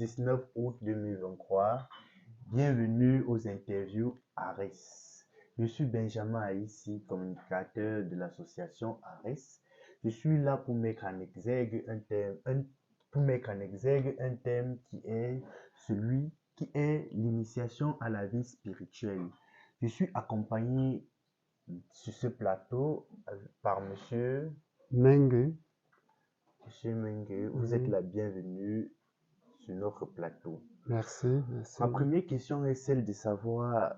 19 août 2023. Bienvenue aux interviews ARES. Je suis Benjamin Aïssi, communicateur de l'association ARES. Je suis là pour mettre en exergue un thème qui est l'initiation à la vie spirituelle. Je suis accompagné sur ce plateau par Monsieur Mengue. Monsieur Mengue, vous êtes la bienvenue sur notre plateau. Merci. Ma première question est celle de savoir,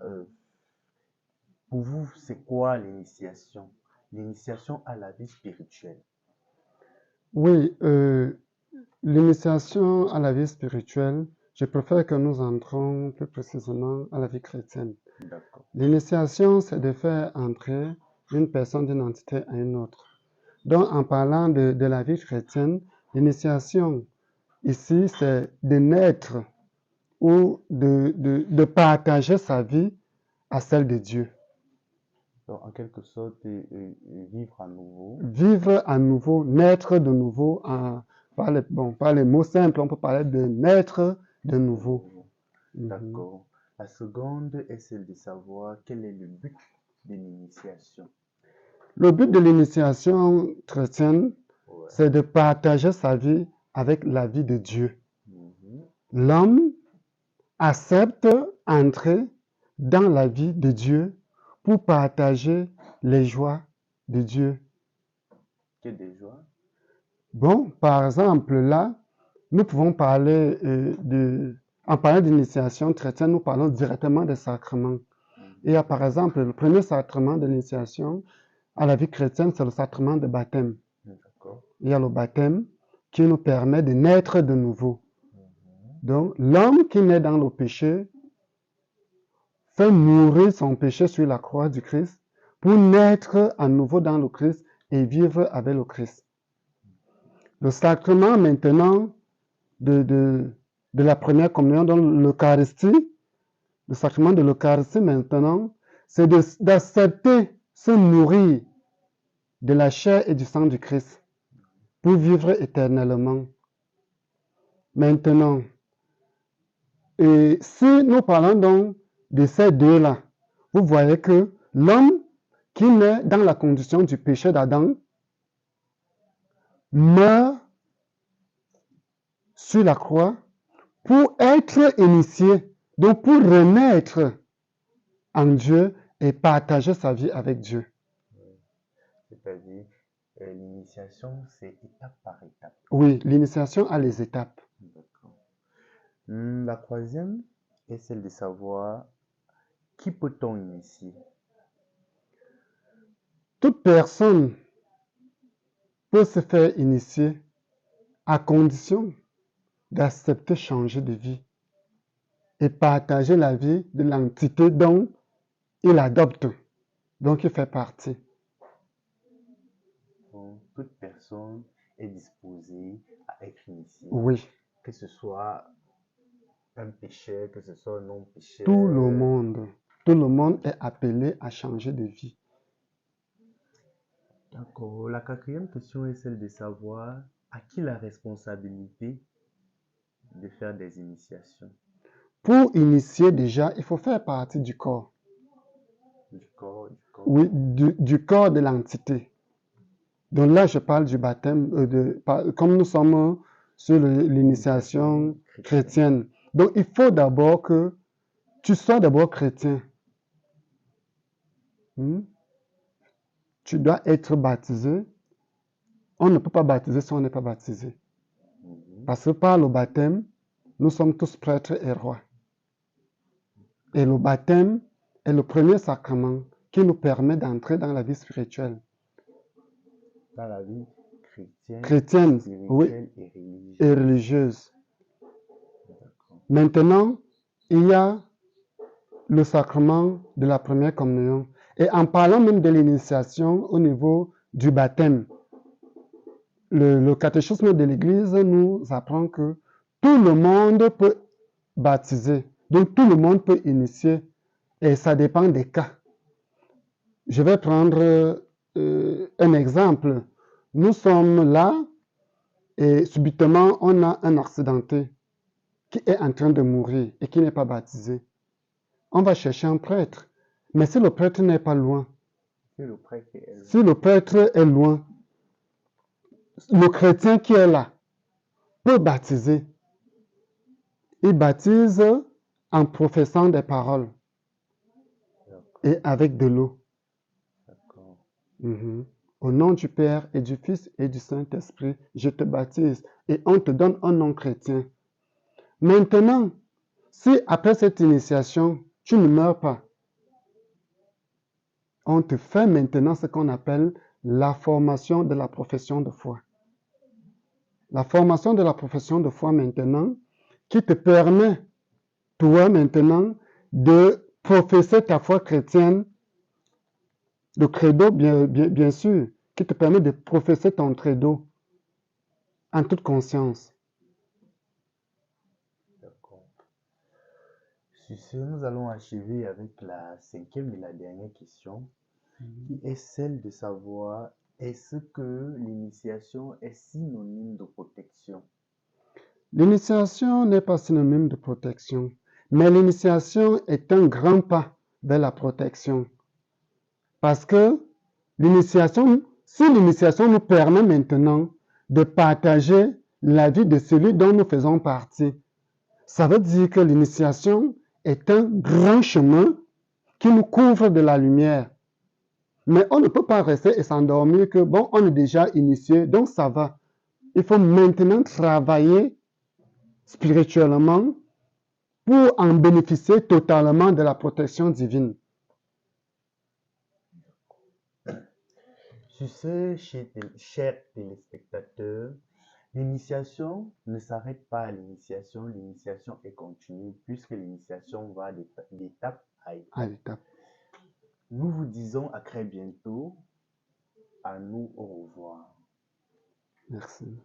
pour vous, c'est quoi l'initiation? L'initiation à la vie spirituelle. Oui, l'initiation à la vie spirituelle, je préfère que nous entrons plus précisément à la vie chrétienne. D'accord. L'initiation, c'est de faire entrer une personne d'une entité à une autre. Donc, en parlant de la vie chrétienne, l'initiation, ici, c'est de naître ou de partager sa vie à celle de Dieu. Donc, en quelque sorte, vivre à nouveau. Vivre à nouveau, naître de nouveau, par les mots simples, on peut parler de naître de nouveau. D'accord. La seconde est celle de savoir quel est le but de l'initiation. Le but de l'initiation chrétienne, c'est de partager sa vie avec la vie de Dieu. L'homme accepte entrer dans la vie de Dieu pour partager les joies de Dieu. Quelle des joies? Bon, par exemple, là, nous pouvons parler en parlant d'initiation chrétienne, nous parlons directement des sacrements. Il y a par exemple le premier sacrement de l'initiation à la vie chrétienne, c'est le sacrement de baptême. D'accord. Il y a le baptême qui nous permet de naître de nouveau. Donc, l'homme qui naît dans le péché fait mourir son péché sur la croix du Christ pour naître à nouveau dans le Christ et vivre avec le Christ. Le sacrement maintenant de la première communion, donc l'Eucharistie, le sacrement de l'Eucharistie maintenant, c'est d'accepter, se nourrir de la chair et du sang du Christ pour vivre éternellement. Maintenant, et si nous parlons donc de ces deux-là, vous voyez que l'homme qui naît dans la condition du péché d'Adam meurt sur la croix pour être initié, donc pour renaître en Dieu et partager sa vie avec Dieu. C'est-à-dire, l'initiation, c'est étape par étape. Oui, l'initiation a les étapes. D'accord. La troisième est celle de savoir qui peut-on initier? Toute personne peut se faire initier à condition d'accepter changer de vie et partager la vie de l'entité dont il adopte, donc il fait partie. Donc, toute personne est disposée à être initiée. Oui. Que ce soit un pécheur, que ce soit un non-pécheur. Tout le monde est appelé à changer de vie. D'accord. La quatrième question est celle de savoir à qui la responsabilité de faire des initiations. Pour initier déjà, il faut faire partie du corps. Du corps. Oui, du corps de l'entité. Donc là, je parle du baptême, comme nous sommes sur l'initiation chrétienne. Donc il faut d'abord que tu sois d'abord chrétien. Tu dois être baptisé. On ne peut pas baptiser si on n'est pas baptisé. Parce que par le baptême, nous sommes tous prêtres et rois. Et le baptême est le premier sacrement qui nous permet d'entrer dans la vie spirituelle. Dans la vie chrétienne, oui, et religieuse. Maintenant, il y a le sacrement de la première communion. Et en parlant même de l'initiation au niveau du baptême, le catéchisme de l'Église nous apprend que tout le monde peut baptiser. Donc tout le monde peut initier. Et ça dépend des cas. Je vais prendre un exemple. Nous sommes là et subitement on a un accidenté. qui est en train de mourir et qui n'est pas baptisé, on va chercher un prêtre. Mais si le prêtre n'est pas loin, Si le prêtre est loin, si le prêtre est loin, le chrétien qui est là peut baptiser. Il baptise en professant des paroles et avec de l'eau. d'accord. Au nom du Père et du Fils et du Saint-Esprit, je te baptise et on te donne un nom chrétien. Maintenant, si après cette initiation, tu ne meurs pas, on te fait maintenant ce qu'on appelle la formation de la profession de foi. La formation de la profession de foi maintenant, qui te permet, toi maintenant, de professer ta foi chrétienne, le credo bien sûr, qui te permet de professer ton credo en toute conscience. D'accord. Sur ce, nous allons achever avec la 5e et la dernière question, qui est celle de savoir est-ce que l'initiation est synonyme de protection? L'initiation n'est pas synonyme de protection, mais l'initiation est un grand pas vers la protection. Parce que si l'initiation nous permet maintenant de partager la vie de celui dont nous faisons partie, ça veut dire que l'initiation est un grand chemin qui nous couvre de la lumière. Mais on ne peut pas rester et s'endormir que, bon, on est déjà initié, donc ça va. Il faut maintenant travailler spirituellement pour en bénéficier totalement de la protection divine. Sur ce, chers téléspectateurs, l'initiation ne s'arrête pas à l'initiation est continue puisque l'initiation va d'étape à étape. Nous vous disons à très bientôt, à nous, au revoir. Merci.